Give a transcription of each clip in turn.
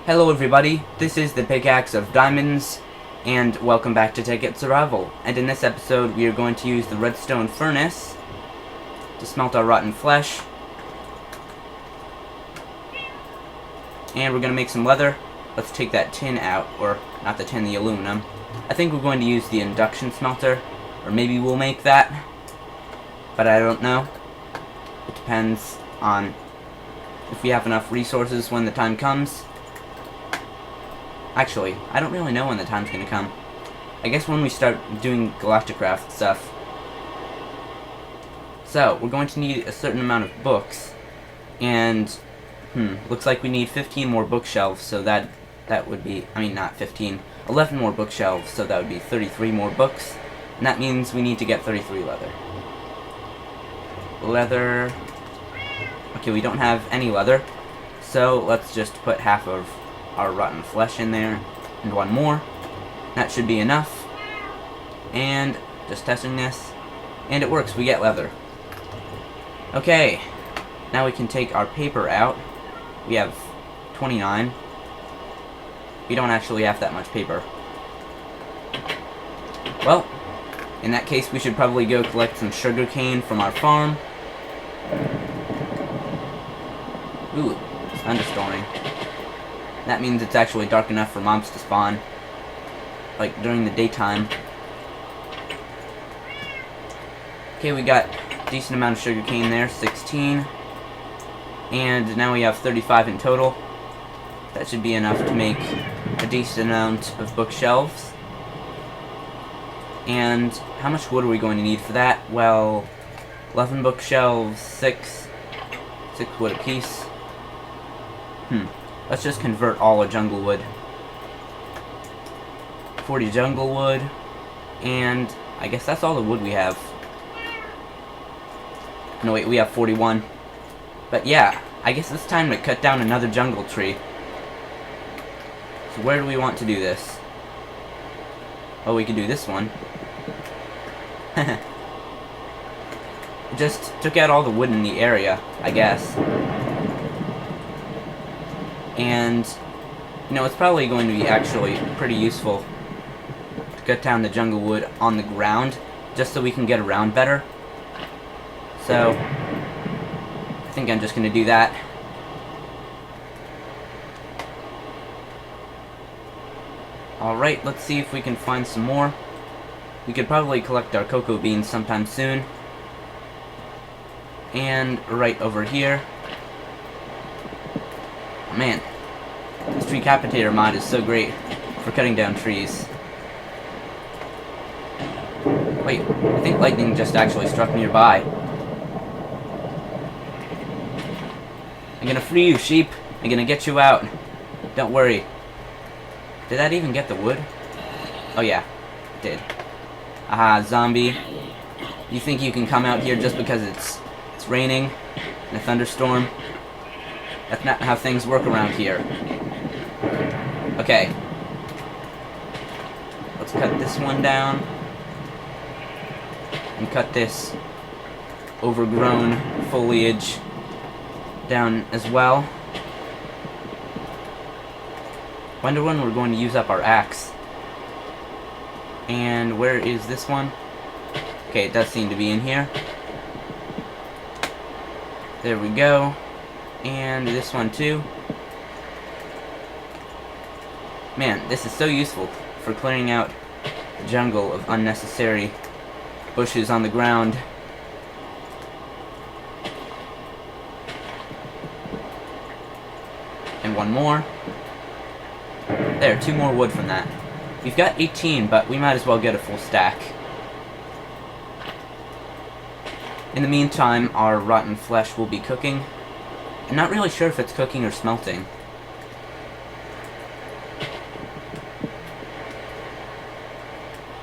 Hello everybody, this is the Pickaxe of Diamonds, and welcome back to Tekkit Survival. And in this episode, we are going to use the redstone furnace to smelt our rotten flesh. And we're going to make some leather. Let's take that tin out, or not the tin, the aluminum. I think we're going to use the induction smelter, or maybe we'll make that, but I don't know. It depends on if we have enough resources when the time comes. Actually, I don't really know when the time's gonna come. I guess when we start doing Galacticraft stuff. So, we're going to need a certain amount of books. And, looks like we need 15 more bookshelves, so that would be, not 15, 11 more bookshelves, so that would be 33 more books. And that means we need to get 33 leather. Leather. Okay, we don't have any leather, so let's just put half of our rotten flesh in there, and one more. That should be enough. And just testing this, and it works. We get leather. Okay, now we can take our paper out. We have 29. We don't actually have that much paper. Well, in that case, we should probably go collect some sugarcane from our farm. Ooh, it's thunderstorming. That means it's actually dark enough for mobs to spawn, like during the daytime. Okay, we got a decent amount of sugarcane there, 16. And now we have 35 in total. That should be enough to make a decent amount of bookshelves. And how much wood are we going to need for that? Well, 11 bookshelves, 6 wood apiece. Let's just convert all our jungle wood. 40 jungle wood, and I guess that's all the wood we have. No wait, we have 41. But yeah, I guess it's time to cut down another jungle tree. So where do we want to do this? Oh, we can do this one. Just took out all the wood in the area, I guess. And, it's probably going to be actually pretty useful to cut down the jungle wood on the ground, just so we can get around better. So, I think I'm just going to do that. Alright, let's see if we can find some more. We could probably collect our cocoa beans sometime soon. And right over here. Oh, man, this tree capitator mod is so great for cutting down trees. Wait, I think lightning just actually struck nearby. I'm gonna free you, sheep. I'm gonna get you out. Don't worry. Did that even get the wood? Oh yeah, it did. Aha, zombie. You think you can come out here just because it's raining in a thunderstorm? That's not how things work around here. Okay. Let's cut this one down. And cut this overgrown foliage down as well. Wonder when we're going to use up our axe. And where is this one? Okay, it does seem to be in here. There we go. And this one too. Man, this is so useful for clearing out the jungle of unnecessary bushes on the ground. And one more. There, 2 more wood from that. We've got 18, but we might as well get a full stack. In the meantime, our rotten flesh will be cooking. I'm not really sure if it's cooking or smelting.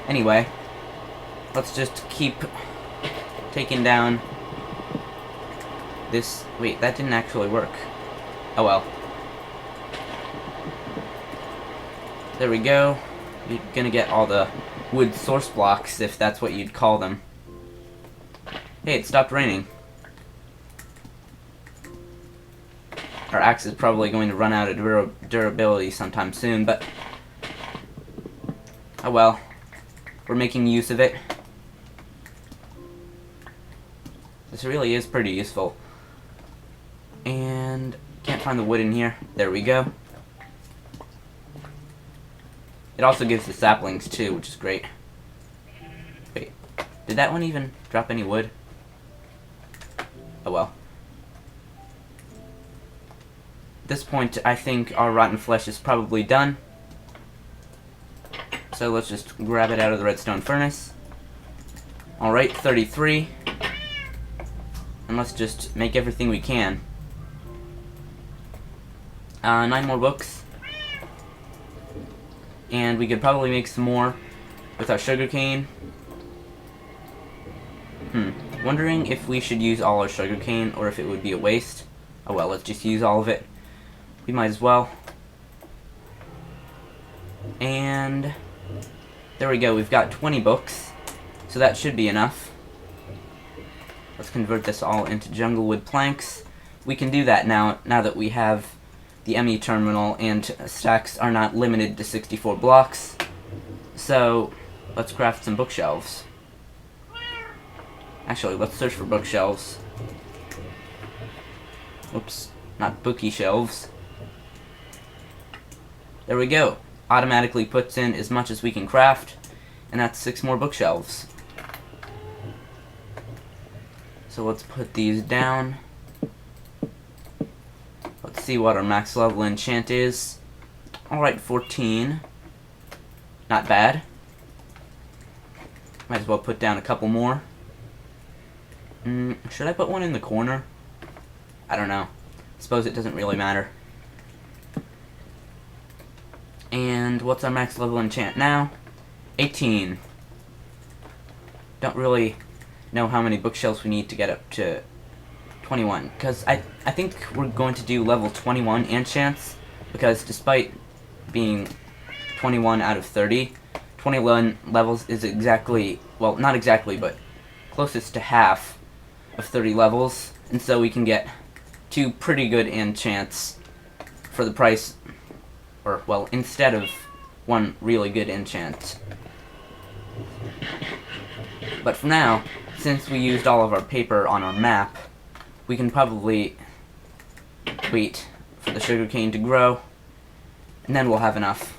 Anyway, let's just keep taking down this. Wait, that didn't actually work. Oh well. There we go. You're gonna get all the wood source blocks, if that's what you'd call them. Hey, it stopped raining. our axe is probably going to run out of durability sometime soon, but oh well. We're making use of it. This really is pretty useful. And can't find the wood in here. There we go. It also gives the saplings too, which is great. Wait, did that one even drop any wood? Oh well. At this point, I think our rotten flesh is probably done. So let's just grab it out of the redstone furnace. Alright, 33. And let's just make everything we can. 9 more books. And we could probably make some more with our sugarcane. Wondering if we should use all our sugarcane or if it would be a waste. Oh well, let's just use all of it. We might as well. And there we go, we've got 20 books. So that should be enough. Let's convert this all into junglewood planks. We can do that now that we have the ME terminal and stacks are not limited to 64 blocks. So let's craft some bookshelves. Actually, let's search for bookshelves. Oops, not bookie shelves. There we go. Automatically puts in as much as we can craft, and that's 6 more bookshelves. So let's put these down. Let's see what our max level enchant is. Alright, 14. Not bad. Might as well put down a couple more. Should I put one in the corner? I don't know. Suppose it doesn't really matter. And what's our max level enchant now? 18. Don't really know how many bookshelves we need to get up to 21. Because I think we're going to do level 21 enchants. Because despite being 21 out of 30, 21 levels is exactly, well, not exactly, but closest to half of 30 levels. And so we can get 2 pretty good enchants for the price, or, well, instead of 1 really good enchant. But for now, since we used all of our paper on our map, we can probably wait for the sugarcane to grow, and then we'll have enough.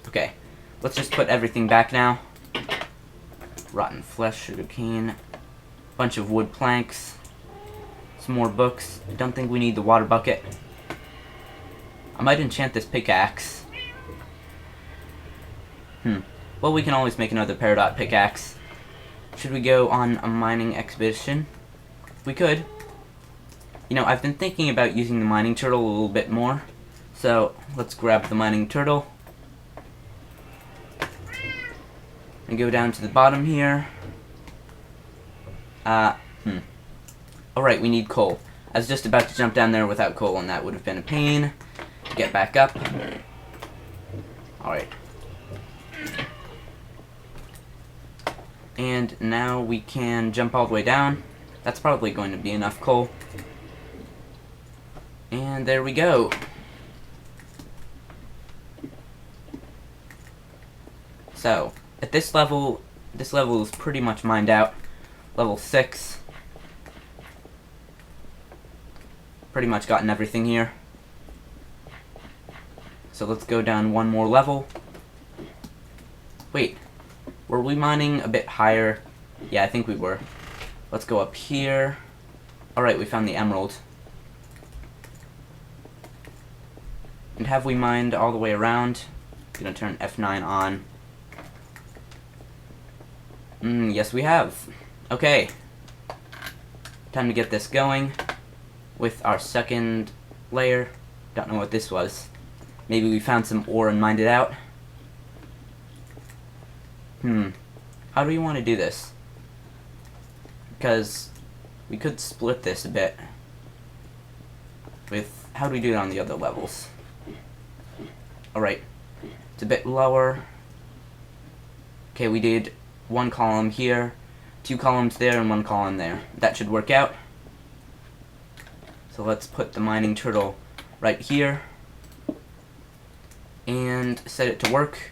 Okay, let's just put everything back now. Rotten flesh, sugarcane, bunch of wood planks, some more books. I don't think we need the water bucket. I might enchant this pickaxe. Well, we can always make another peridot pickaxe. Should we go on a mining expedition? We could. You know, I've been thinking about using the mining turtle a little bit more. So, let's grab the mining turtle. And go down to the bottom here. Alright, we need coal. I was just about to jump down there without coal, and that would have been a pain to get back up. Alright. And now we can jump all the way down. That's probably going to be enough coal. And there we go. So, at this level is pretty much mined out. Level 6. Pretty much gotten everything here. So let's go down 1 more level. Wait, were we mining a bit higher? Yeah, I think we were. Let's go up here. Alright, we found the emerald. And have we mined all the way around? Gonna turn F9 on. Yes we have. Okay. Time to get this going with our second layer. Don't know what this was. Maybe we found some ore and mined it out. How do we want to do this? Because we could split this a bit with, how do we do it on the other levels? Alright, it's a bit lower. Okay, we did 1 column here, 2 columns there, and 1 column there. That should work out. So let's put the mining turtle right here and set it to work.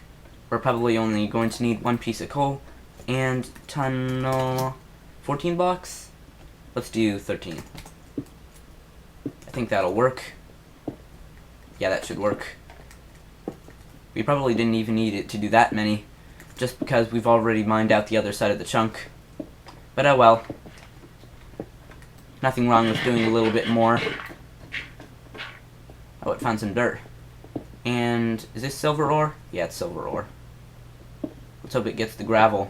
We're probably only going to need one piece of coal and tunnel 14 blocks. Let's do 13. I think that'll work. Yeah, that should work. We probably didn't even need it to do that many, just because we've already mined out the other side of the chunk. But oh well. Nothing wrong with doing a little bit more. Oh, it found some dirt. And is this silver ore? Yeah, it's silver ore. Let's hope it gets the gravel.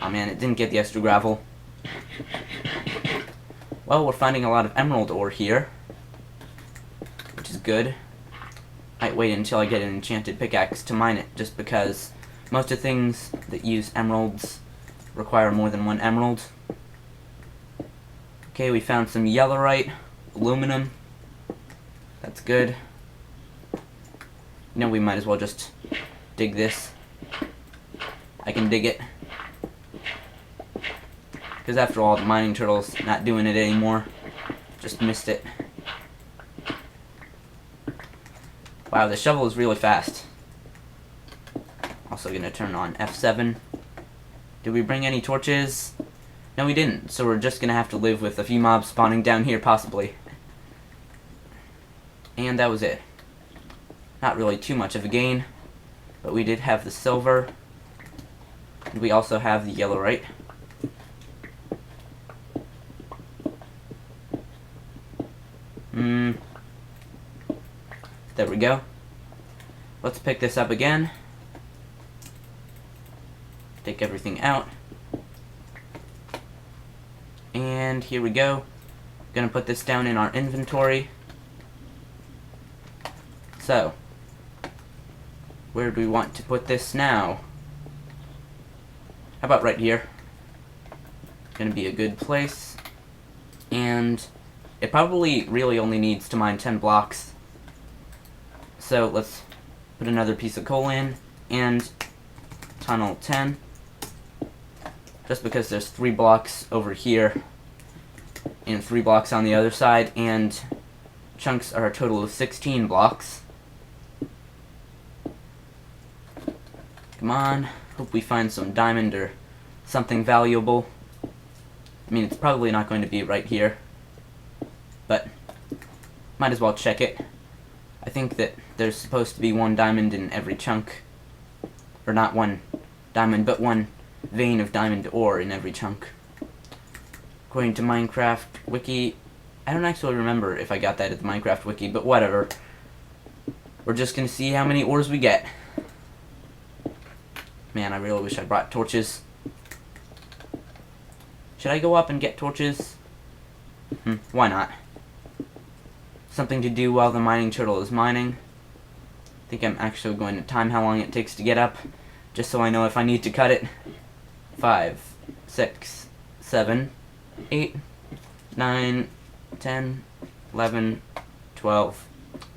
Oh man, it didn't get the extra gravel. Well, we're finding a lot of emerald ore here, which is good. Might wait until I get an enchanted pickaxe to mine it, just because most of the things that use emeralds require more than one emerald. Okay, we found some yellowite, aluminum. That's good. You know, we might as well just dig this. I can dig it. Because after all, the mining turtle's not doing it anymore. Just missed it. Wow, the shovel is really fast. Also gonna turn on F7. Did we bring any torches? No, we didn't, so we're just gonna have to live with a few mobs spawning down here, possibly. And that was it. Not really too much of a gain, but we did have the silver. And we also have the yellowite. There we go. Let's pick this up again. Take everything out. And here we go. Gonna put this down in our inventory. So, where do we want to put this now? How about right here? Gonna be a good place. And it probably really only needs to mine 10 blocks. So let's put another piece of coal in and tunnel 10. Just because there's 3 blocks over here and 3 blocks on the other side, and chunks are a total of 16 blocks. Come on, hope we find some diamond or something valuable. I mean, it's probably not going to be right here, but might as well check it. I think that there's supposed to be 1 diamond in every chunk. Or not 1 diamond, but 1 vein of diamond ore in every chunk. According to Minecraft Wiki, I don't actually remember if I got that at the Minecraft Wiki, but whatever. We're just gonna see how many ores we get. Man, I really wish I brought torches. Should I go up and get torches? Why not? Something to do while the mining turtle is mining. I think I'm actually going to time how long it takes to get up, just so I know if I need to cut it. 5, 6, 7, 8, 9, 10, 11, 12,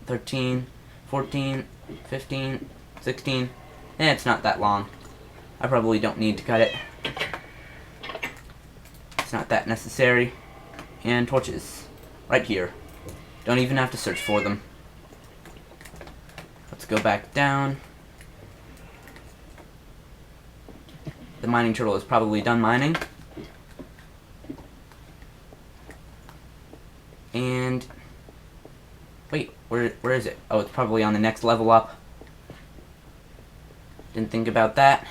13, 14, 15, 16. It's not that long. I probably don't need to cut it. It's not that necessary. And torches. Right here. Don't even have to search for them. Let's go back down. The mining turtle is probably done mining. And wait, where is it? Oh, it's probably on the next level up. Didn't think about that.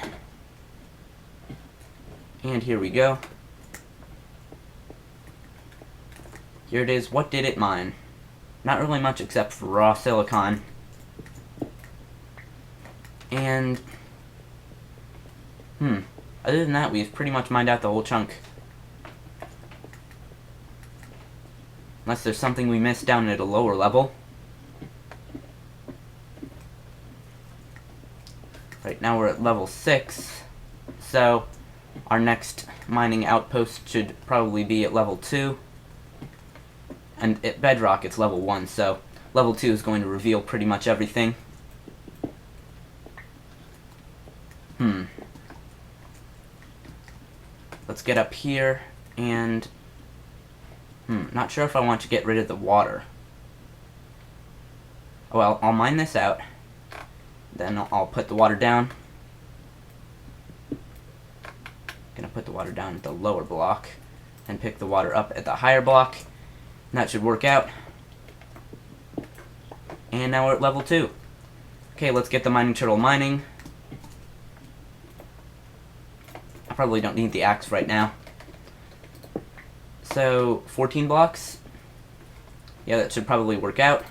And here we go. Here it is. What did it mine? Not really much except for raw silicon. And other than that, we've pretty much mined out the whole chunk. Unless there's something we missed down at a lower level. Right now we're at level 6, so our next mining outpost should probably be at level 2. And at Bedrock it's level 1, so level 2 is going to reveal pretty much everything. Let's get up here and Not sure if I want to get rid of the water. Well, I'll mine this out. Then I'll put the water down. Gonna put the water down at the lower block and pick the water up at the higher block. And that should work out. And now we're at level 2. Okay, let's get the mining turtle mining. I probably don't need the axe right now. So, 14 blocks. Yeah, that should probably work out.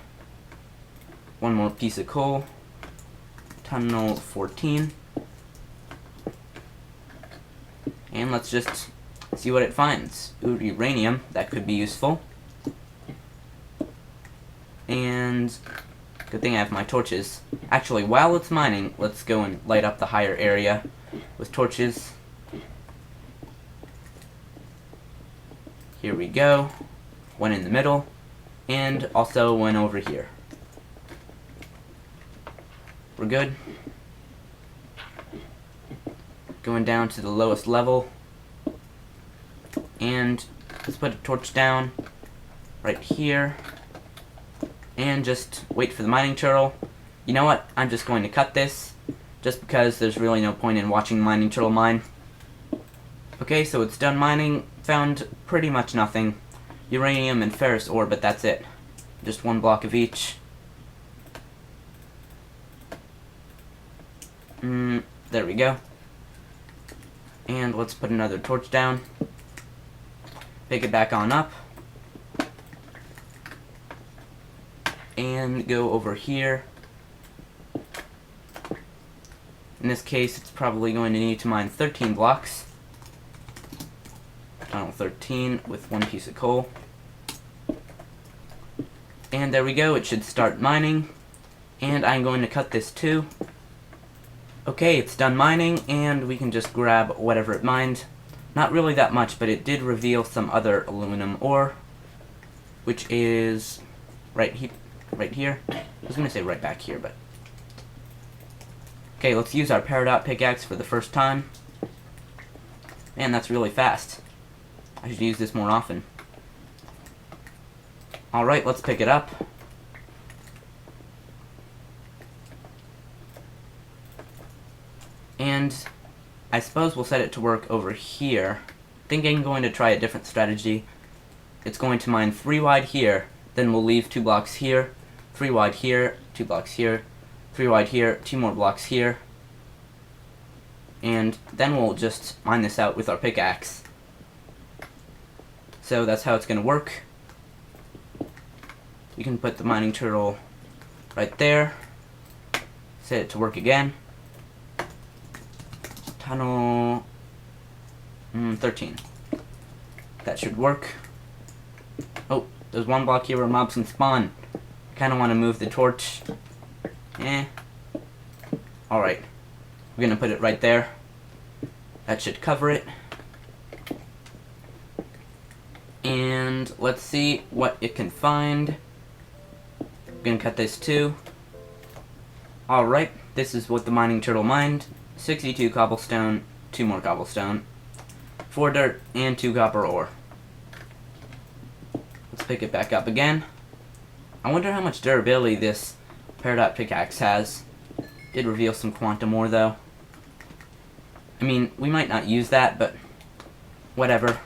One more piece of coal. Tunnel 14. And let's just see what it finds. Ooh, uranium. That could be useful. And good thing I have my torches. Actually, while it's mining, let's go and light up the higher area with torches. Here we go. One in the middle. And also one over here. We're good. Going down to the lowest level. And let's put a torch down right here. And just wait for the mining turtle. You know what? I'm just going to cut this. Just because there's really no point in watching the mining turtle mine. Okay, so it's done mining. Found pretty much nothing. Uranium and ferrous ore, but that's it. Just one block of each. There we go. And let's put another torch down. Pick it back on up. And go over here. In this case, it's probably going to need to mine 13 blocks. Tunnel 13 with one piece of coal. And there we go, it should start mining. And I'm going to cut this too. Okay, it's done mining, and we can just grab whatever it mined. Not really that much, but it did reveal some other aluminum ore, which is right here. I was going to say right back here, but... Okay, let's use our peridot pickaxe for the first time. Man, that's really fast. I should use this more often. Alright, let's pick it up. And I suppose we'll set it to work over here. I think I'm going to try a different strategy. It's going to mine 3 wide here, then we'll leave 2 blocks here, 3 wide here, 2 blocks here, 3 wide here, 2 more blocks here. And then we'll just mine this out with our pickaxe. So that's how it's going to work. We can put the mining turtle right there. Set it to work again. Tunnel 13. That should work. Oh, there's one block here where mobs can spawn. Kind of want to move the torch. Alright. We're going to put it right there. That should cover it. And let's see what it can find. I'm going to cut this too. Alright, this is what the mining turtle mined. 62 cobblestone, 2 more cobblestone, 4 dirt, and 2 copper ore. Let's pick it back up again. I wonder how much durability this peridot pickaxe has. Did reveal some quantum ore though. I mean, we might not use that, but whatever.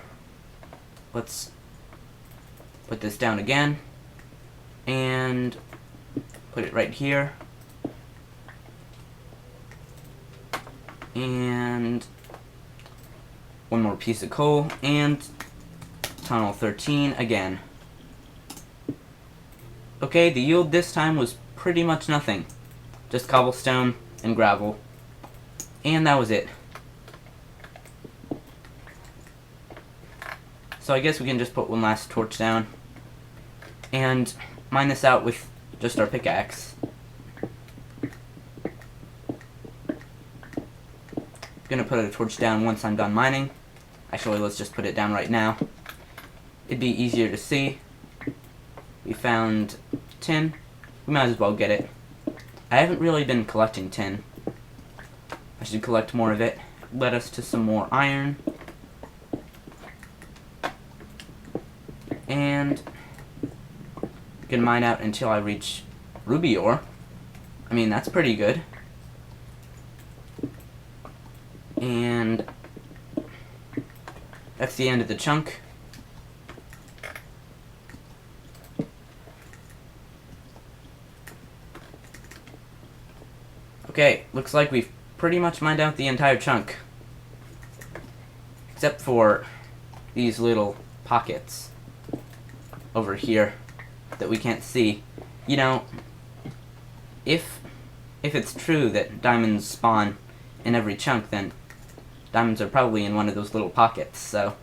Let's put this down again and put it right here. And one more piece of coal and tunnel 13 again. Okay, the yield this time was pretty much nothing. Just cobblestone and gravel. And that was it. So I guess we can just put one last torch down and mine this out with just our pickaxe. Gonna put a torch down once I'm done mining. Actually, let's just put it down right now. It'd be easier to see. We found tin. We might as well get it. I haven't really been collecting tin. I should collect more of it. Led us to some more iron. And can mine out until I reach ruby ore. I mean, that's pretty good. And that's the end of the chunk. Okay, looks like we've pretty much mined out the entire chunk. Except for these little pockets over here that we can't see. You know, if it's true that diamonds spawn in every chunk, then diamonds are probably in one of those little pockets, so.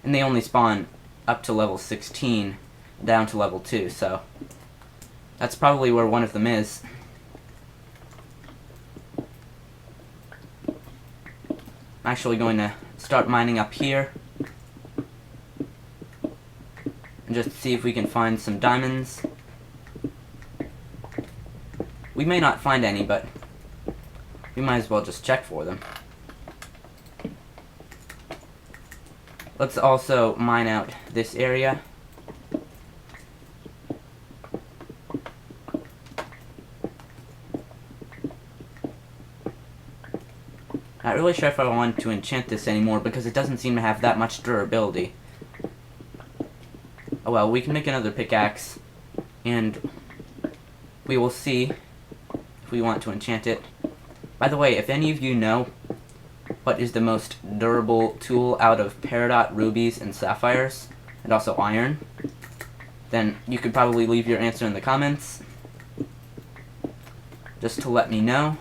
And they only spawn up to level 16, down to level 2, so that's probably where one of them is. I'm actually going to start mining up here and just see if we can find some diamonds. We may not find any, but we might as well just check for them. Let's also mine out this area. Not really sure if I want to enchant this anymore because it doesn't seem to have that much durability. Oh well, we can make another pickaxe and we will see if we want to enchant it. By the way, if any of you know what is the most durable tool out of peridot, rubies, and sapphires, and also iron, then you could probably leave your answer in the comments, just to let me know.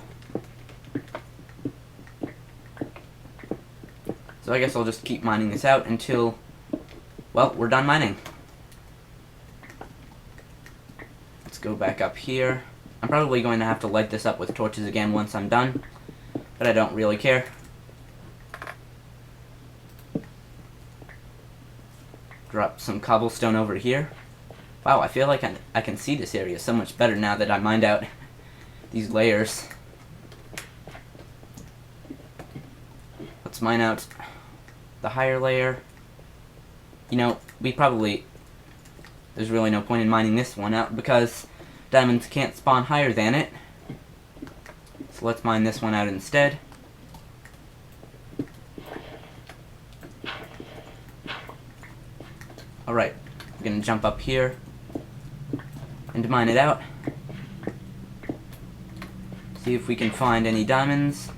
So I guess I'll just keep mining this out until, well, we're done mining. Let's go back up here. I'm probably going to have to light this up with torches again once I'm done, but I don't really care. Drop some cobblestone over here. Wow, I feel like I can see this area so much better now that I mined out these layers. Let's mine out the higher layer. You know, there's really no point in mining this one out because diamonds can't spawn higher than it. So let's mine this one out instead. Alright, I'm gonna jump up here and mine it out. See if we can find any diamonds.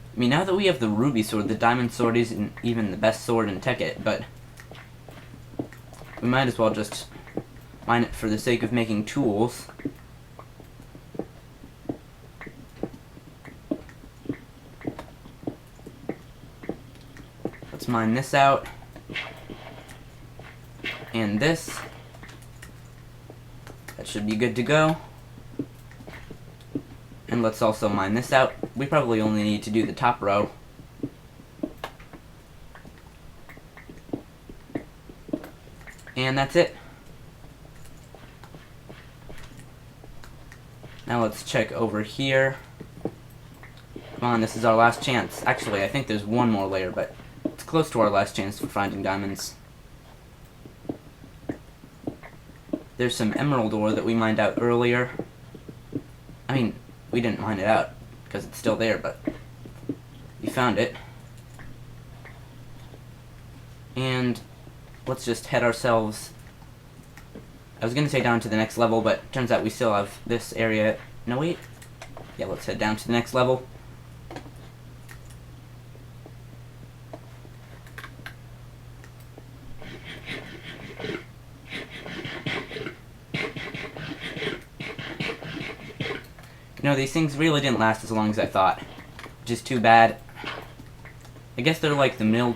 I mean, now that we have the ruby sword, the diamond sword isn't even the best sword in Tekkit, but we might as well just mine it for the sake of making tools. Let's mine this out. And this. That should be good to go. And let's also mine this out. We probably only need to do the top row. And that's it. Now let's check over here. Come on, this is our last chance. Actually, I think there's one more layer, but it's close to our last chance for finding diamonds. There's some emerald ore that we mined out earlier. I mean, we didn't mine it out because it's still there, but we found it. And let's just head ourselves, I was going to say down to the next level, but turns out we still have this area. No, wait. Yeah, let's head down to the next level. You know, these things really didn't last as long as I thought, which is too bad. I guess they're like the middle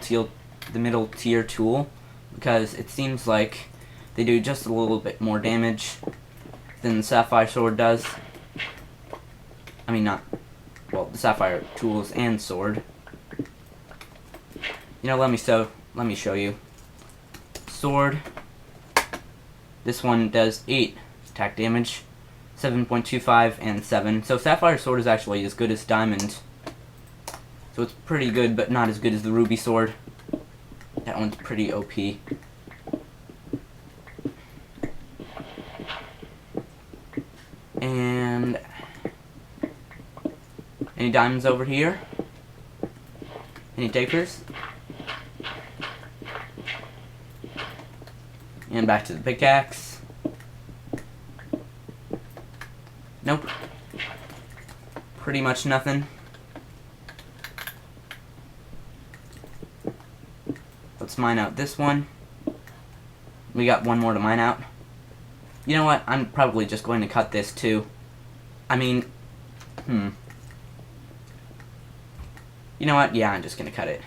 tier tool, because it seems like they do just a little bit more damage than the sapphire sword does. I mean, not, well, the sapphire tools and sword. You know, let me show you. Sword. This one does 8 attack damage. 7.25, and 7. So Sapphire Sword is actually as good as Diamond. So it's pretty good, but not as good as the Ruby Sword. That one's pretty OP. And any diamonds over here? Any takers? And back to the pickaxe. Nope. Pretty much nothing. Let's mine out this one. We got one more to mine out. You know what? I'm probably just going to cut this too. I mean, You know what? Yeah, I'm just going to cut it.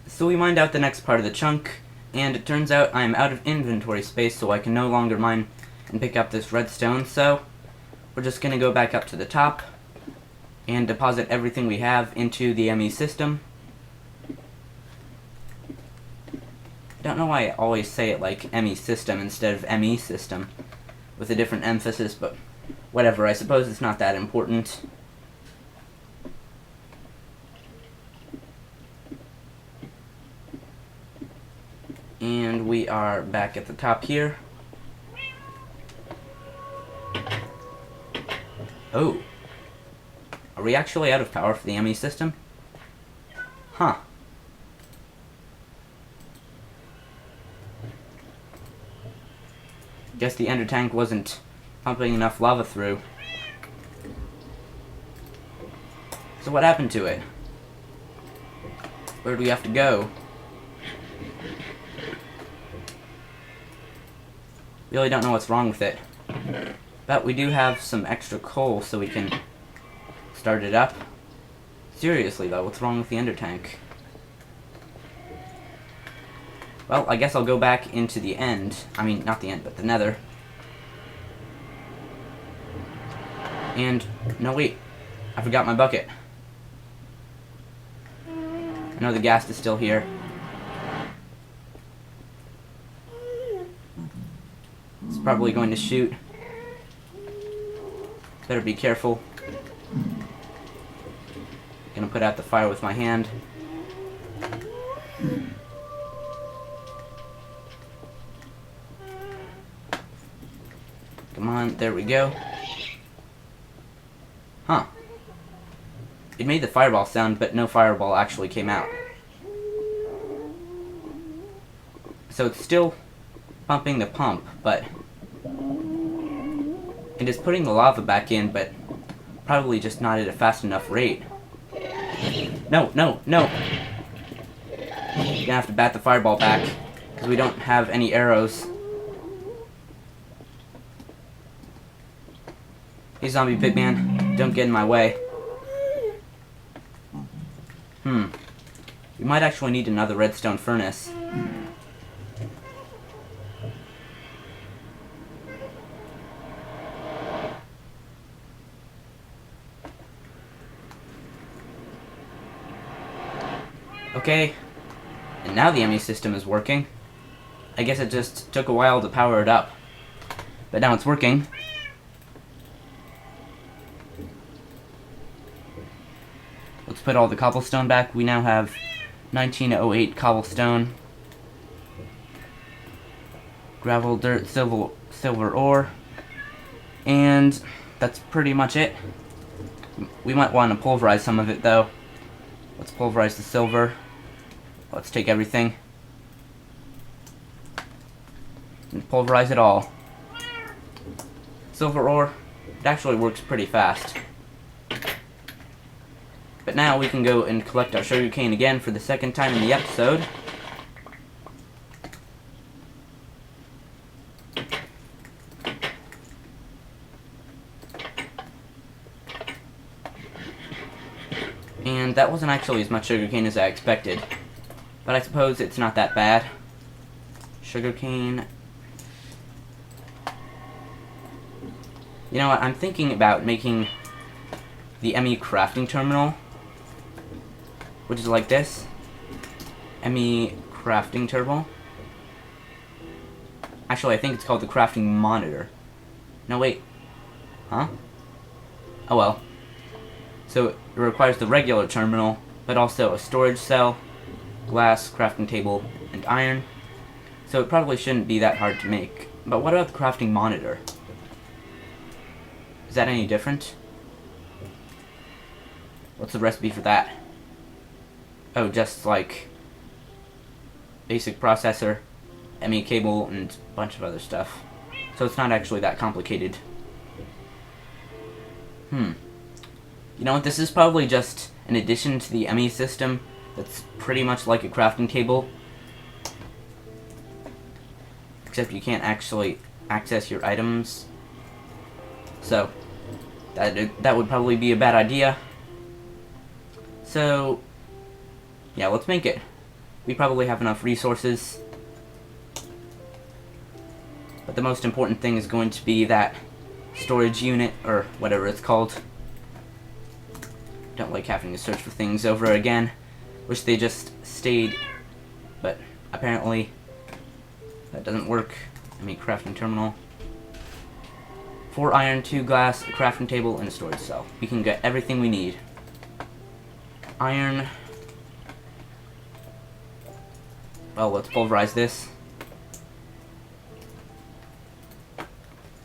So we mined out the next part of the chunk, and it turns out I'm out of inventory space, so I can no longer mine and pick up this redstone, so we're just going to go back up to the top and deposit everything we have into the ME system. I don't know why I always say it like ME system instead of ME system, with a different emphasis, but whatever, I suppose it's not that important. And we are back at the top here. Oh. Are we actually out of power for the ME system? Huh. Guess the ender tank wasn't pumping enough lava through. So what happened to it? Where do we have to go? Really don't know what's wrong with it. But we do have some extra coal, so we can start it up. Seriously though, what's wrong with the ender tank? Well, I guess I'll go back into the end. I mean, not the end, but the nether. And, no wait, I forgot my bucket. I know the ghast is still here. It's probably going to shoot. Better be careful. Gonna put out the fire with my hand. Come on, there we go. Huh. It made the fireball sound, but no fireball actually came out. So it's still pumping the pump, but it is putting the lava back in, but probably just not at a fast enough rate. No, no, no! You're gonna have to bat the fireball back, because we don't have any arrows. Hey, zombie pigman, don't get in my way. We might actually need another redstone furnace. Okay, and now the ME system is working. I guess it just took a while to power it up, but now it's working. Let's put all the cobblestone back. We now have 1908 cobblestone, gravel, dirt, silver ore, and that's pretty much it. We might want to pulverize some of it though. Let's pulverize the silver. Let's take everything and pulverize it all. Silver ore, it actually works pretty fast. But now we can go and collect our sugarcane again for the second time in the episode. And that wasn't actually as much sugarcane as I expected. But I suppose it's not that bad. Sugarcane. You know what, I'm thinking about making the ME crafting terminal, which is like this. ME crafting terminal. Actually, I think it's called the crafting monitor. No, wait. Huh? Oh well. So it requires the regular terminal, but also a storage cell, glass, crafting table, and iron. So it probably shouldn't be that hard to make. But what about the crafting monitor? Is that any different? What's the recipe for that? Oh, just like basic processor, ME cable, and a bunch of other stuff. So it's not actually that complicated. You know what, this is probably just an addition to the ME system that's pretty much like a crafting table. Except you can't actually access your items. So, that would probably be a bad idea. So, yeah, let's make it. We probably have enough resources. But the most important thing is going to be that storage unit, or whatever it's called. Don't like having to search for things over again. Wish they just stayed, but apparently that doesn't work. I mean, crafting terminal. 4 iron, 2 glass, a crafting table, and a storage cell. We can get everything we need. Iron. Well, let's pulverize this.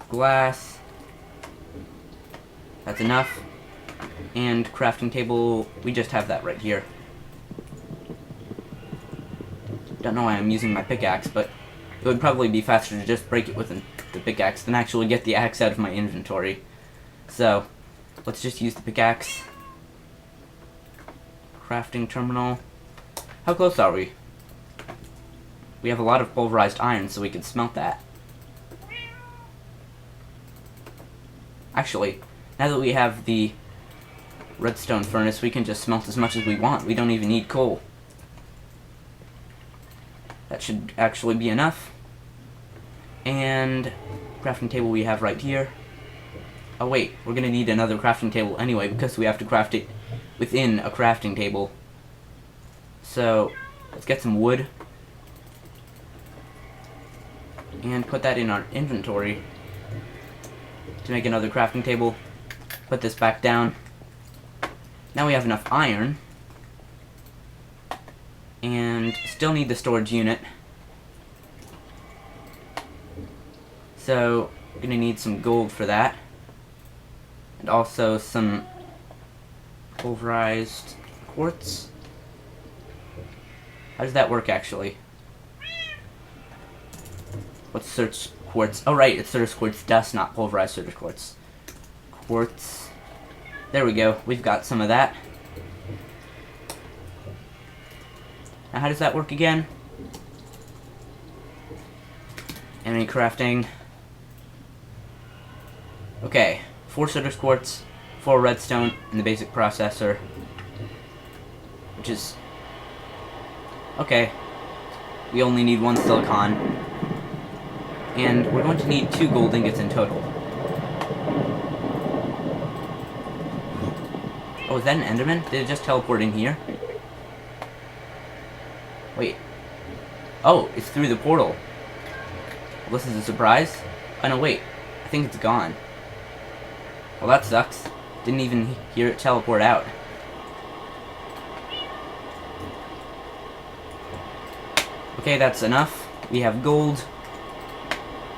Glass. That's enough. And crafting table, we just have that right here. Don't know why I'm using my pickaxe, but it would probably be faster to just break it with the pickaxe than actually get the axe out of my inventory. So, let's just use the pickaxe. Crafting terminal. How close are we? We have a lot of pulverized iron, so we could smelt that. Actually, now that we have the redstone furnace, we can just smelt as much as we want. We don't even need coal. That should actually be enough. And crafting table we have right here. Oh wait, we're gonna need another crafting table anyway because we have to craft it within a crafting table. So let's get some wood and put that in our inventory to make another crafting table. Put this back down. Now we have enough iron. And still need the storage unit. So, we're gonna need some gold for that. And also some pulverized quartz. How does that work actually? What's search quartz? Oh right, it's search quartz dust, not pulverized search quartz. Quartz. There we go, we've got some of that. Now how does that work again? Enemy crafting. Okay, 4 Citrus Quartz, 4 Redstone, and the basic processor. Which is... okay. We only need 1 silicon. And we're going to need 2 gold ingots in total. Oh, is that an Enderman? Did it just teleport in here? Wait. Oh, it's through the portal. Well, this is a surprise. Oh no, wait. I think it's gone. Well, that sucks. Didn't even hear it teleport out. Okay, that's enough. We have gold.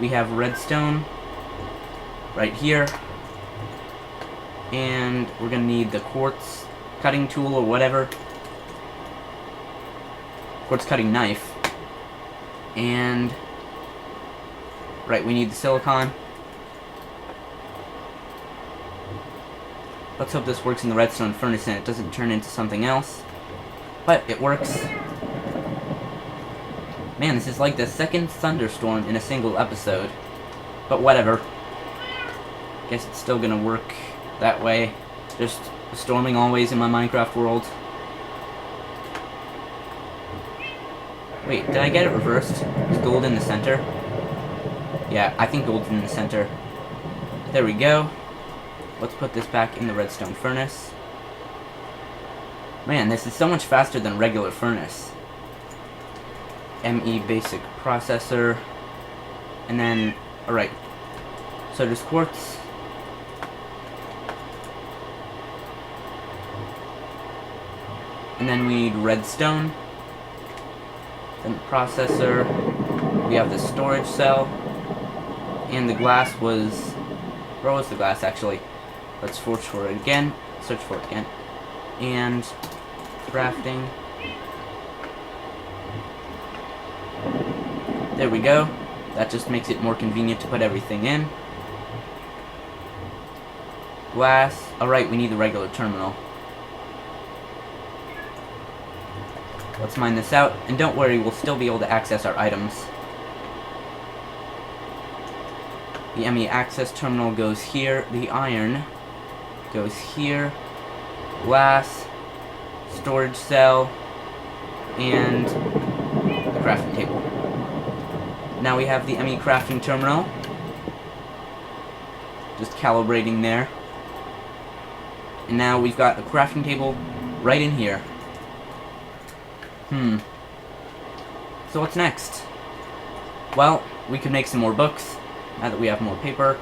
We have redstone right here. And we're gonna need the quartz cutting tool or whatever. Quartz cutting knife. And right, we need the silicon. Let's hope this works in the redstone furnace and it doesn't turn into something else. But it works. Man, this is like the second thunderstorm in a single episode. But whatever. Guess it's still gonna work that way. Just storming always in my Minecraft world. Wait, did I get it reversed? Is gold in the center? Yeah, I think gold's in the center. There we go. Let's put this back in the redstone furnace. Man, this is so much faster than regular furnace. ME basic processor. And then, alright. So there's quartz. And then we need redstone. Then the processor. We have the storage cell. And the glass was... Where was the glass, actually? Let's search for it again. And crafting. There we go. That just makes it more convenient to put everything in. Glass. Alright, we need the regular terminal. Let's mine this out, and don't worry, we'll still be able to access our items. The ME access terminal goes here, the iron goes here, glass, storage cell, and the crafting table. Now we have the ME crafting terminal. Just calibrating there. And now we've got the crafting table right in here. So what's next? Well, we could make some more books, now that we have more paper.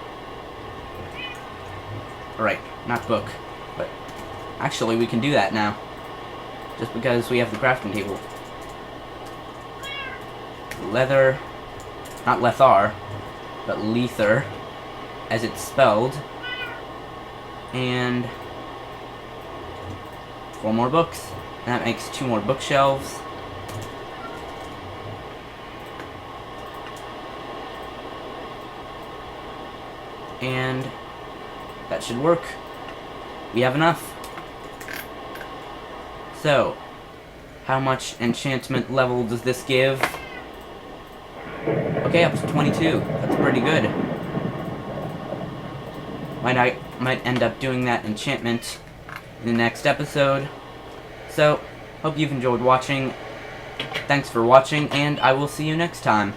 Alright, not book, but actually we can do that now. Just because we have the crafting table. Leather, not lethar, but lether, as it's spelled. And 4 more books. And that makes 2 more bookshelves. And that should work. We have enough. So, how much enchantment level does this give? Okay, up to 22. That's pretty good. Might end up doing that enchantment in the next episode. So, hope you've enjoyed watching. Thanks for watching, and I will see you next time.